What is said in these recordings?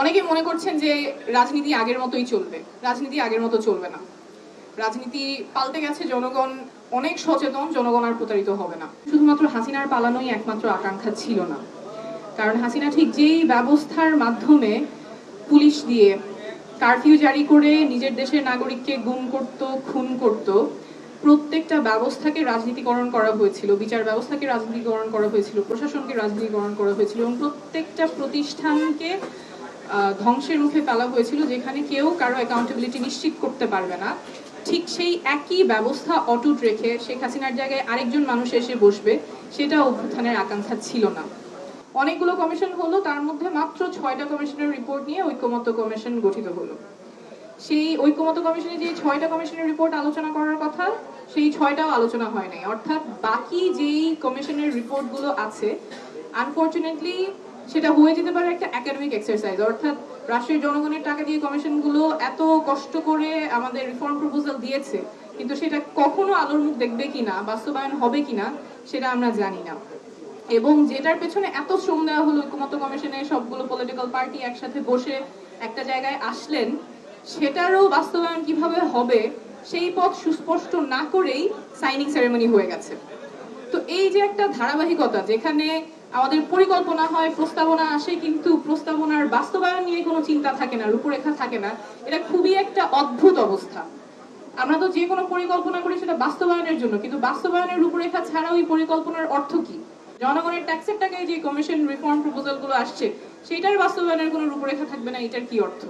অনেকে মনে করছেন যে রাজনীতি আগের মতোই চলবে। রাজনীতি আগের মতো চলবে না। রাজনীতি পাল্টে গেছে, জনগণ অনেক সচেতন, জনগণ আর প্রতারিত হবে না। শুধুমাত্র হাসিনার পালানোই একমাত্র আকাঙ্ক্ষা ছিল না, কারণ হাসিনা ঠিক যেই ব্যবস্থার মাধ্যমে পুলিশ দিয়ে কারফিউ জারি করে নিজের দেশের নাগরিককে গুম করত, খুন করত, প্রত্যেকটা ব্যবস্থাকে রাজনীতিকরণ করা হয়েছিল, বিচার ব্যবস্থাকে রাজনীতিকরণ করা হয়েছিল, প্রশাসনকে রাজনীতিকরণ করা হয়েছিল এবং প্রত্যেকটা প্রতিষ্ঠানকে ধ্বংসের মুখে ফেলা হয়েছিল, যেখানে কেউ কারো অ্যাকাউন্টেবিলিটি নিশ্চিত করতে পারবে না। ঠিক সেই একই ব্যবস্থা অটুট রেখে শেখ হাসিনার জায়গায় আরেকজন মানুষ এসে বসবে, সেটা অভ্যুত্থানের আকাঙ্ক্ষা ছিল না। অনেকগুলো কমিশন হলো, তার মধ্যে মাত্র 6টা কমিশনের রিপোর্ট নিয়ে ঐক্যমত্য কমিশন গঠিত হলো। সেই ঐক্যমত্য কমিশনে যে 6টা কমিশনের রিপোর্ট আলোচনা করার কথা, সেই 6টাও আলোচনা হয় নাই। অর্থাৎ বাকি যেই কমিশনের রিপোর্টগুলো আছে, আনফরচুনেটলি সেটা হয়ে যেতে পারে একটা একাডেমিক এক্সারসাইজ। অর্থাৎ রাষ্ট্রের জনগণের টাকা দিয়ে কমিশনগুলো এত কষ্ট করে আমাদের রিফর্ম প্রপোজাল দিয়েছে, কিন্তু সেটা কখনো আলোর মুখ দেখবে কিনা, বাস্তবায়ন হবে কিনা, সেটা আমরা জানি না। এবং যেটার পেছনে এত শ্রম দেওয়া হলো, ঐক্যমত্য কমিশনে সবগুলো পলিটিক্যাল পার্টি একসাথে বসে একটা জায়গায় আসলেন, সেটারও বাস্তবায়ন কিভাবে হবে সেই পথ সুস্পষ্ট না করেই সাইনিং সেরেমনি হয়ে গেছে। তো এই যে একটা ধারাবাহিকতা, যেখানে আমাদের পরিকল্পনা হয়, প্রস্তাবনা আসে, কিন্তু প্রস্তাবনার বাস্তবায়ন নিয়ে কোনো চিন্তা থাকে না, রূপরেখা থাকে না, এটা খুবই একটা অদ্ভুত অবস্থা। আমরা তো যে কোনো পরিকল্পনা করি সেটা বাস্তবায়নের জন্য, কিন্তু বাস্তবায়নের রূপরেখা ছাড়া ওই পরিকল্পনার অর্থ কি? জনগণের ট্যাক্সের টাকায় যে কমিশন রিফর্ম প্রপোজাল গুলো আসছে, সেটার বাস্তবায়নের কোনো রূপরেখা থাকবে না, এটার কি অর্থ?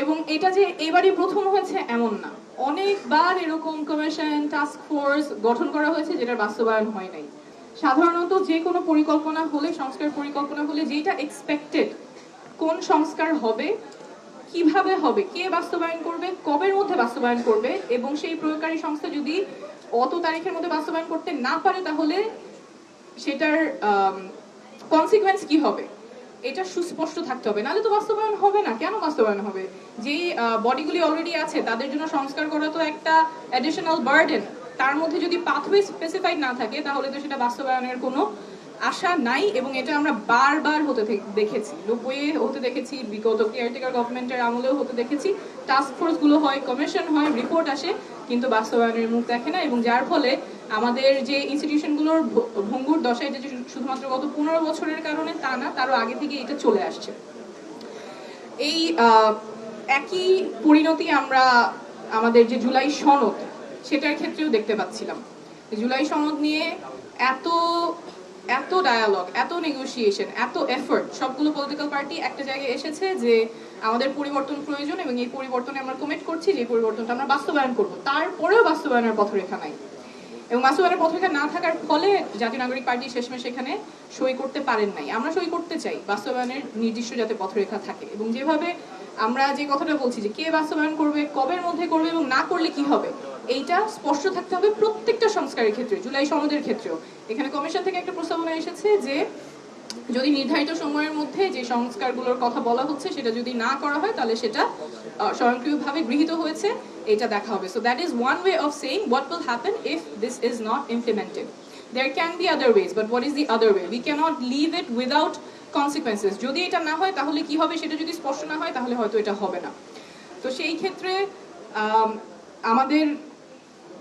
এবং এটা যে এবারই প্রথম হয়েছে এমন না, অনেকবার এরকম কমিশন, টাস্ক ফোর্স গঠন করা হয়েছে যেটার বাস্তবায়ন হয় নাই। সাধারণত যে কোনো পরিকল্পনা হলে, সংস্কার পরিকল্পনা হলে, যেটা এক্সপেক্টেড, কোন সংস্কার হবে, কিভাবে হবে, কে বাস্তবায়ন করবে, কবের মধ্যে বাস্তবায়ন করবে, এবং সেই প্রয়োগকারী সংস্থা যদি অত তারিখের মধ্যে বাস্তবায়ন করতে না পারে, তাহলে সেটার কনসিকুয়েন্স কি হবে, এটা সুস্পষ্ট থাকতে হবে। নাহলে তো বাস্তবায়ন হবে না। কেন বাস্তবায়ন হবে? যে বডিগুলি অলরেডি আছে তাদের জন্য সংস্কার করা তো একটা অ্যাডিশনাল বার্ডেন। তার মধ্যে যদি পাথওয়ে স্পেসিফাইড না থাকে, তাহলে তো সেটা বাস্তবায়নের কোনো আশা নাই। এবং এটা আমরা বারবার হতে দেখেছি, 90-এ হতে দেখেছি, বিগত কেয়ারটেকার গভর্নমেন্টের আমলেও হতে দেখেছি। টাস্ক ফোর্স গুলো হয়, কমিশন হয়, রিপোর্ট আসে, কিন্তু বাস্তবায়নের মুখ দেখে না। এবং যার ফলে আমাদের যে ইনস্টিটিউশনগুলোর ভঙ্গুর দশায়, যে শুধুমাত্র গত 15 বছরের কারণে তা না, তারও আগে থেকে এটা চলে আসছে। এই একই পরিণতি আমরা আমাদের যে জুলাই সনদ, সেটার ক্ষেত্রেও দেখতে পাচ্ছিলাম। জুলাই সনদ নিয়ে এত এত ডায়ালগ, এত নেগোসিয়েশন, এত এফোর্ট, সবগুলো পলিটিক্যাল পার্টি একটা জায়গায় এসেছে যে আমাদের পরিবর্তন প্রয়োজন এবং এই পরিবর্তনে আমরা কমিট করছি যে পরিবর্তনটা আমরা বাস্তবায়ন করব। তারপরেও বাস্তবায়নের পথরেখা নাই, এবং বাস্তবায়নের পথরেখা না থাকার ফলে জাতীয় নাগরিক পার্টি শেষমেশ এখানে সই করতে পারেন নাই। আমরা সই করতে চাই, বাস্তবায়নের নির্দিষ্ট যাতে পথরেখা থাকে। এবং যেভাবে আমরা যে কথাটা বলছি যে কে বাস্তবায়ন করবে, কবের মধ্যে করবে এবং না করলে কি হবে, এইটা স্পষ্ট থাকতে হবে প্রত্যেকটা সংস্কারের ক্ষেত্রে, জুলাই সনদের ক্ষেত্রেও। এখানে কমিশন থেকে একটা প্রস্তাবনা এসেছে যে যদি নির্ধারিত সময়ের মধ্যে যে সংস্কারগুলোর কথা বলা হচ্ছে সেটা যদি না করা হয়, তাহলে সেটা স্বয়ংক্রিয়ভাবে গৃহীত হয়েছে, এটা দেখা হবে। So that is one way of saying what will happen if this is not implemented. There can be other ways, but what is the other way? We cannot leave it without consequences. যদি এটা না হয় তাহলে কি হবে, সেটা যদি স্পষ্ট না হয় তাহলে হয়তো এটা হবে না। তো সেই ক্ষেত্রে আমাদের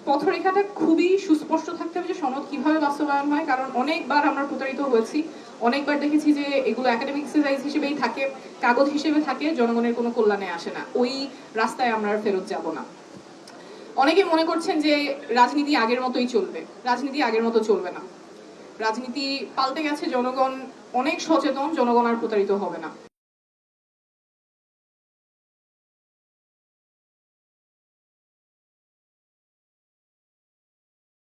পথরেখাটা খুবই সুস্পষ্ট থাকতে হবে যে সনদ কিভাবে বাস্তবায়ন হয়। কারণ অনেকবার আমরা প্রতারিত হয়েছি, অনেকবার দেখেছি যে এগুলো একাডেমিক এক্সারসাইজ হিসেবেই থাকে, কাগজ হিসেবে থাকে, জনগণের কোনো কল্যাণে আসে না। ওই রাস্তায় আমরা আর ফেরত যাব না। অনেকে মনে করছেন যে রাজনীতি আগের মতোই চলবে। রাজনীতি আগের মতো চলবে না। রাজনীতি পাল্টে গেছে, জনগণ অনেক সচেতন, জনগণ আর প্রতারিত হবে না।